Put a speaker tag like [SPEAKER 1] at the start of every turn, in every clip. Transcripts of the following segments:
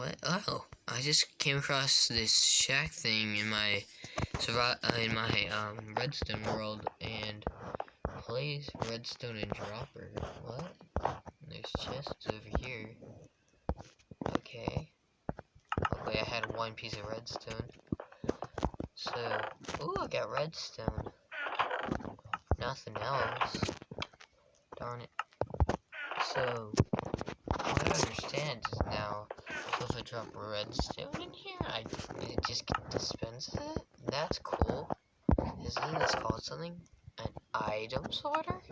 [SPEAKER 1] What? Oh, I just came across this shack thing in my redstone world, and plays redstone and dropper. What? There's chests over here. Okay. Okay, I had one piece of redstone. So, ooh, I got redstone. Nothing else. Darn it. So, what I understand is now, so if I drop redstone in here, it just dispenses it? That's cool. Isn't this called something? An item sorter?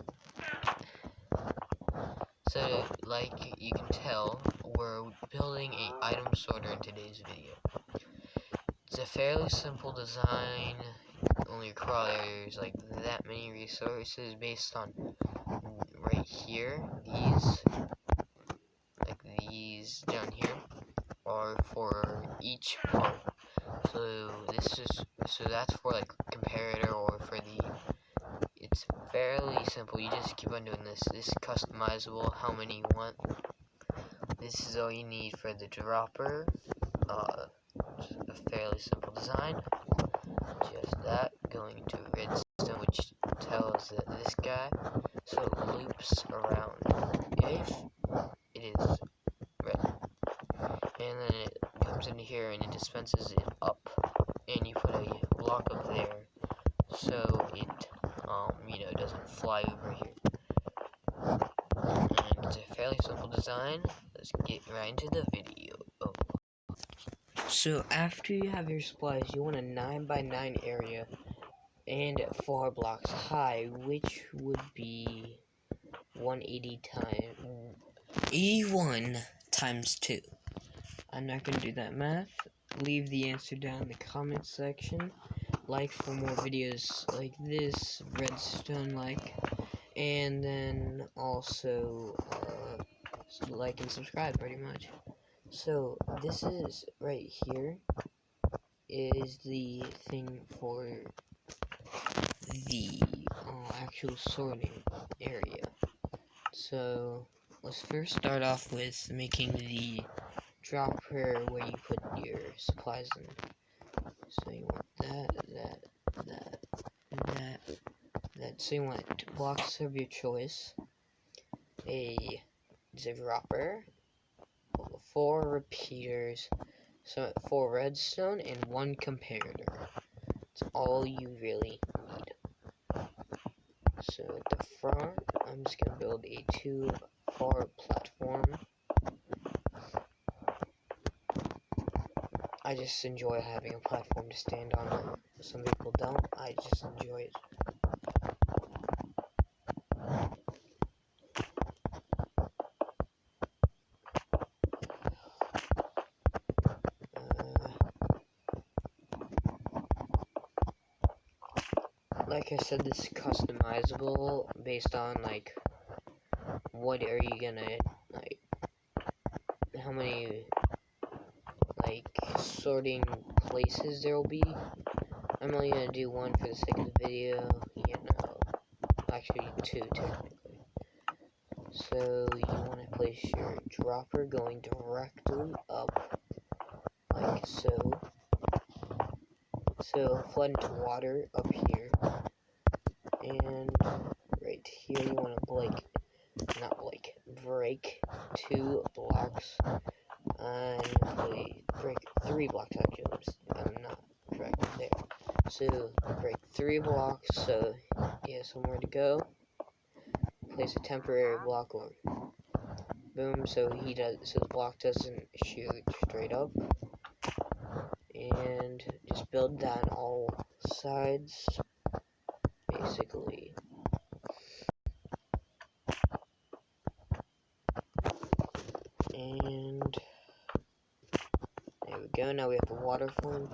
[SPEAKER 1] So, like you can tell, we're building an item sorter in today's video. It's a fairly simple design, only requires like that many resources based on right here, these down here, are for each part. So that's for like comparator or for it's fairly simple. You just keep on doing this. This is customizable, how many you want. This is all you need for the dropper. A fairly simple design. Just that, going into redstone, which tells that this guy, so it loops around if it is red. And then it comes into here and it dispenses it up, and you put a block up there so it doesn't fly over here. And it's a fairly simple design. Let's get right into the video. So after you have your supplies, you want a 9x9 area and 4 blocks high, which would be 81 times 2. I'm not going to do that math. Leave the answer down in the comment section. Like for more videos like this, redstone-like, and then also like and subscribe pretty much. So this is right here is the thing for the actual sorting area. So let's first start off with making the dropper where you put your supplies in. So you want that. So you want blocks of your choice, a dropper, 4 repeaters, 4 redstone, and 1 comparator. That's all you really need. So at the front, I'm just gonna build a 2-bar platform. I just enjoy having a platform to stand on. Some people don't. I just enjoy it. Like I said, this is customizable based on like what are you gonna like, how many like sorting places there will be. I'm only gonna do 1 for the sake of the video, actually 2 technically. So you want to place your dropper going directly up, like so. So flood into water up here, and right here you want to break 2 blocks, and break 3 blocks actually. I'm not correct there. So break 3 blocks, so he has somewhere to go. Place a temporary block over. Boom, so the block doesn't shoot straight up. And just build that on all sides, basically. And there we go, now we have the water form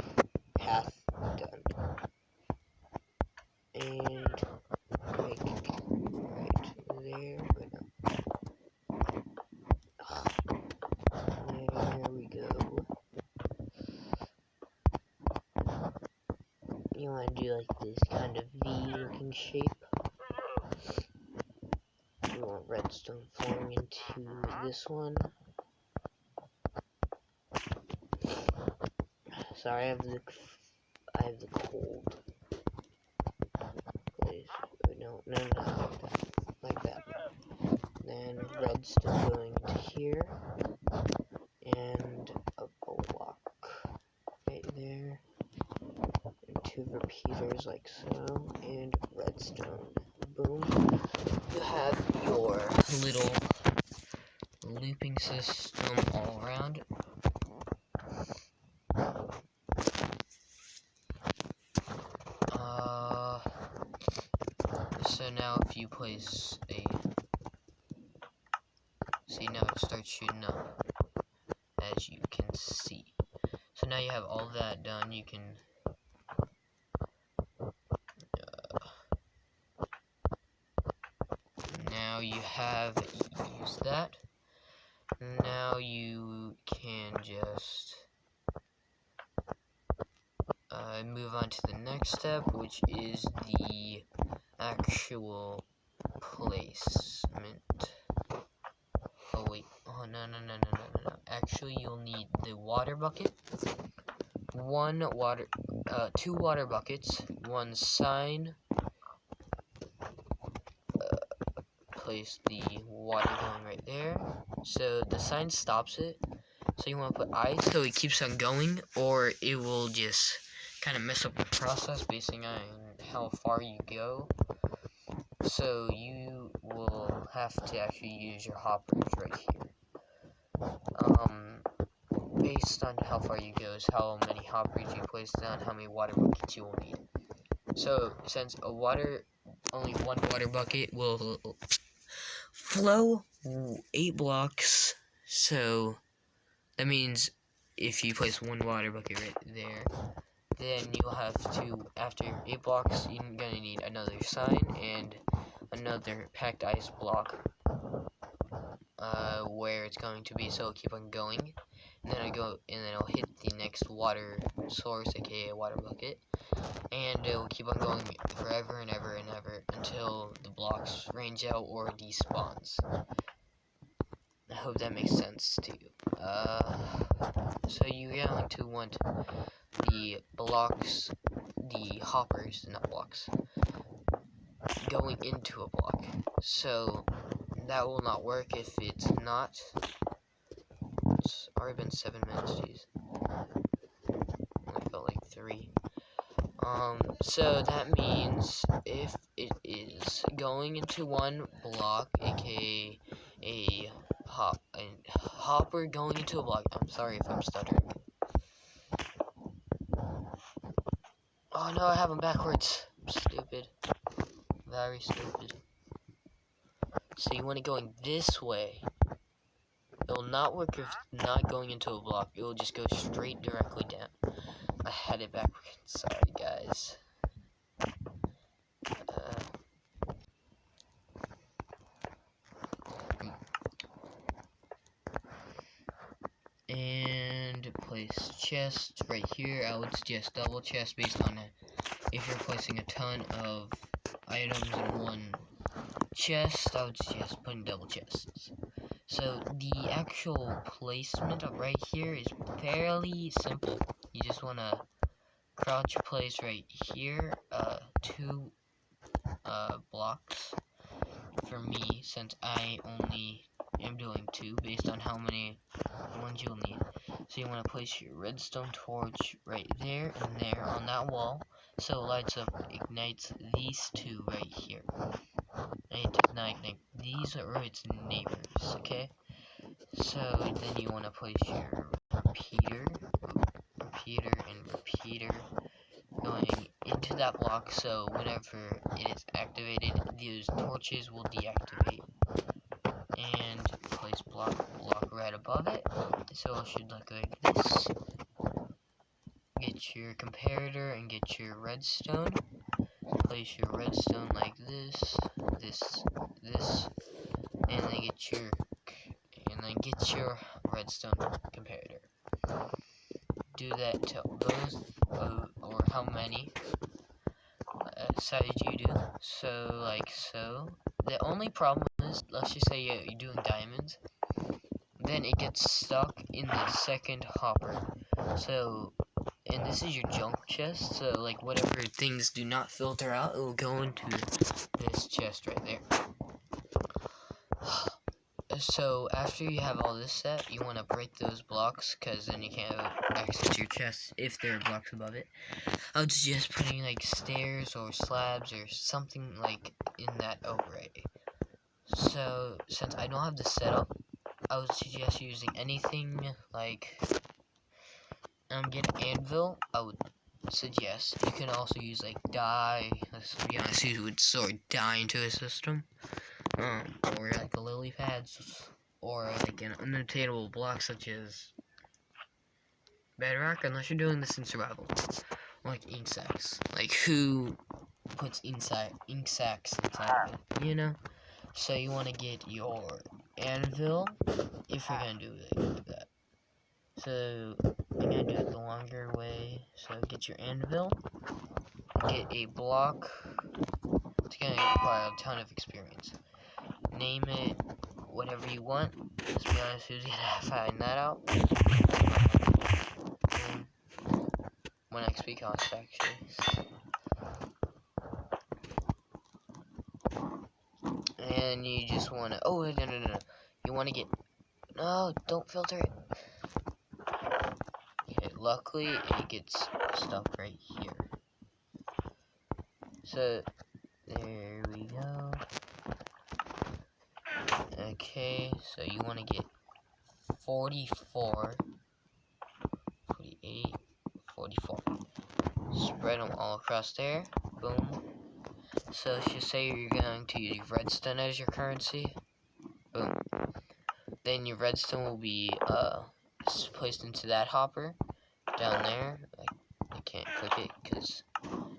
[SPEAKER 1] path done. And like right there, wait, no. There we go. You want to do like this kind of V-looking shape. We want redstone flowing into this one. Sorry, I have the cold. Please, no, like that. Then redstone going to here, and a block right there, and 2 repeaters like so, and redstone. Boom. You have your little looping system all around. So now if you place a, see, now it starts shooting up, as you can see. So now you have all that done. You can now you have used that. Now you can just move on to the next step, which is the actual placement. Oh wait, oh no. Actually, you'll need the water bucket, 2 water buckets, 1 sign. Place the water going right there, so the sign stops it. So you want to put ice so it keeps on going, or it will just kind of mess up the process based on how far you go. So you will have to actually use your hoppers right here. Based on how far you go is how many hoppers you place down, how many water buckets you will need. So since only 1 water bucket will flow 8 blocks, so that means if you place 1 water bucket right there, then you'll have to, after 8 blocks, you're gonna need another sign and another packed ice block, where it's going to be, so it'll keep on going, and then it'll hit the next water source, aka water bucket, and it'll keep on going forever and ever and ever until the blocks range out or despawns. I hope that makes sense to you. So you're going to want the blocks, the hoppers, not blocks, going into a block. So that will not work if it's not. It's already been 7 minutes, jeez. I felt like 3. So that means if it is going into 1 block, aka a hopper going into a block. I'm sorry if I'm stuttering. Oh no, I have them backwards. I'm stupid. Very stupid. So you want it going this way. It will not work if it's not going into a block. It will just go straight directly down. I had it backwards. Sorry, guys. And place chest right here. I would suggest double chest based on it. If you're placing a ton of items in 1 chest, I would suggest putting double chests. So the actual placement of right here is fairly simple. You just want to crouch place right here, 2 blocks for me, since I only am doing 2 based on how many ones you'll need. So you want to place your redstone torch right there and there on that wall, so it lights up, ignites these 2 right here. And it does not ignite these or its neighbors, okay? So then you want to place your repeater and repeater going into that block, so whenever it is activated, these torches will deactivate. And place block right above it, so it should look like this. Get your comparator and get your redstone. Place your redstone like this, and then get your redstone comparator. Do that to both, or how many sides you do. So like so. The only problem is, let's just say you're doing diamonds, then it gets stuck in the second hopper. So and this is your junk chest, so like whatever things do not filter out, it will go into this chest right there. So after you have all this set, you want to break those blocks, because then you can't access your chest if there are blocks above it. I would suggest putting like stairs or slabs or something like in that overlay. So since I don't have the setup, I would suggest using anything like get an anvil. I would suggest you can also use like dye. Let's be honest, you would sort dye into a system, or like the lily pads, or like an unattainable block such as bedrock, unless you're doing this in survival, like ink sacks. Like who puts ink sacks inside of it, you know? So you want to get your anvil if you're gonna do it like that. So I'm gonna do it the longer way. So get your anvil, get a block. It's gonna require a ton of experience. Name it whatever you want. Let's be honest, who's gonna find that out? When I speak on it, actually. And you just wanna. Oh, no. You wanna get. No, don't filter it. Okay, luckily it gets stuck right here. So, there we go. Okay, so you want to get 44, 48, 44. Spread them all across there. Boom. So let's just say you're going to use redstone as your currency. Boom. Then your redstone will be placed into that hopper down there. I can't click it because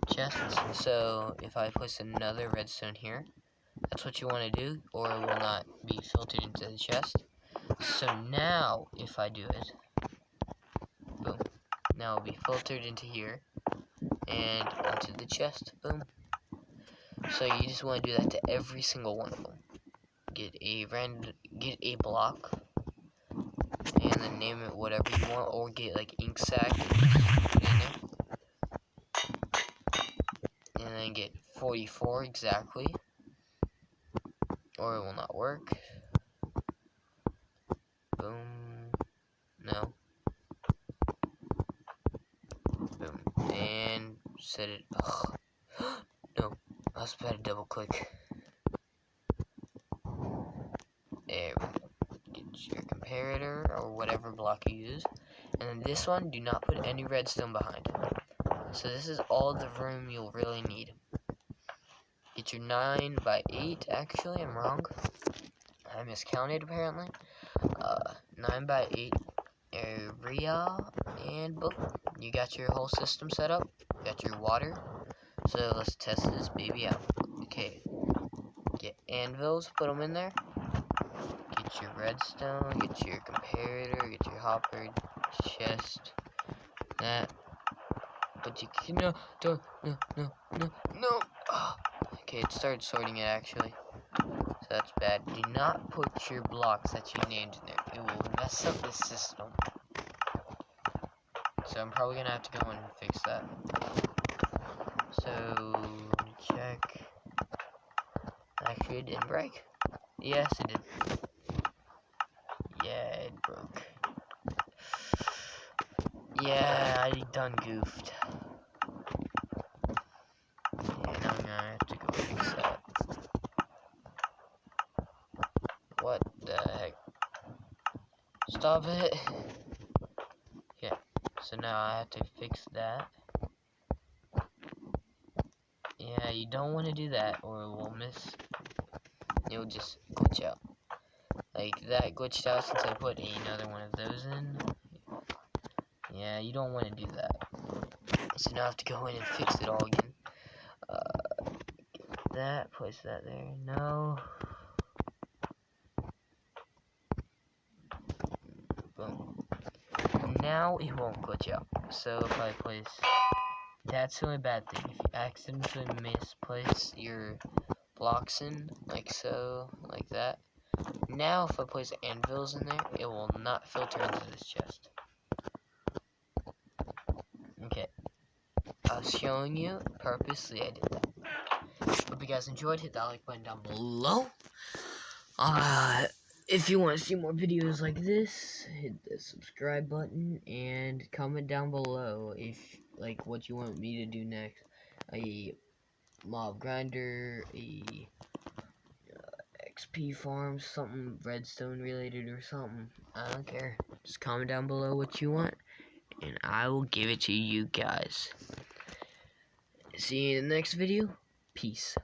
[SPEAKER 1] chests. So if I place another redstone here, that's what you want to do, or it will not be filtered into the chest. So now, if I do it, boom, now it'll be filtered into here, and onto the chest, boom. So you just want to do that to every single one of them. Get a block, and then name it whatever you want, or get like ink sac, put in there, and then get 44 exactly, or it will not work. Boom, no. Boom, and set it. Ugh. No, I was about to double click. There we go. Get your comparator or whatever block you use. And then this one, do not put any redstone behind it. So this is all the room you'll really need. Get your 9 by 8, actually, I'm wrong. I miscounted apparently. 9 by 8 area, and boom. You got your whole system set up. You got your water. So let's test this baby out. Okay. Get anvils, put them in there. Get your redstone, get your comparator, get your hopper, chest, that. But you can no. Oh. Okay, it started sorting it actually. So that's bad. Do not put your blocks that you named in there. It will mess up the system. So I'm probably gonna have to go and fix that. So check. Actually, it didn't break. Yes, it did. Yeah, it broke. Yeah, I done goofed. And I'm gonna have to go fix that. What the heck? Stop it! Yeah, so now I have to fix that. Yeah, you don't want to do that or it will miss. It will just glitch out. Like that glitched out since I put another one of those in. Yeah, you don't want to do that. So now I have to go in and fix it all again. That, place that there. No. Boom. Now it won't glitch out. So if I place, that's the only bad thing. If you accidentally misplace your blocks in, like so, like that. Now if I place anvils in there, it will not filter into this chest. I was showing you. Purposely, I did that. Hope you guys enjoyed. Hit that like button down below. If you want to see more videos like this, hit the subscribe button and comment down below if like what you want me to do next. A mob grinder, a XP farm, something redstone related or something. I don't care. Just comment down below what you want, and I will give it to you guys. See you in the next video. Peace.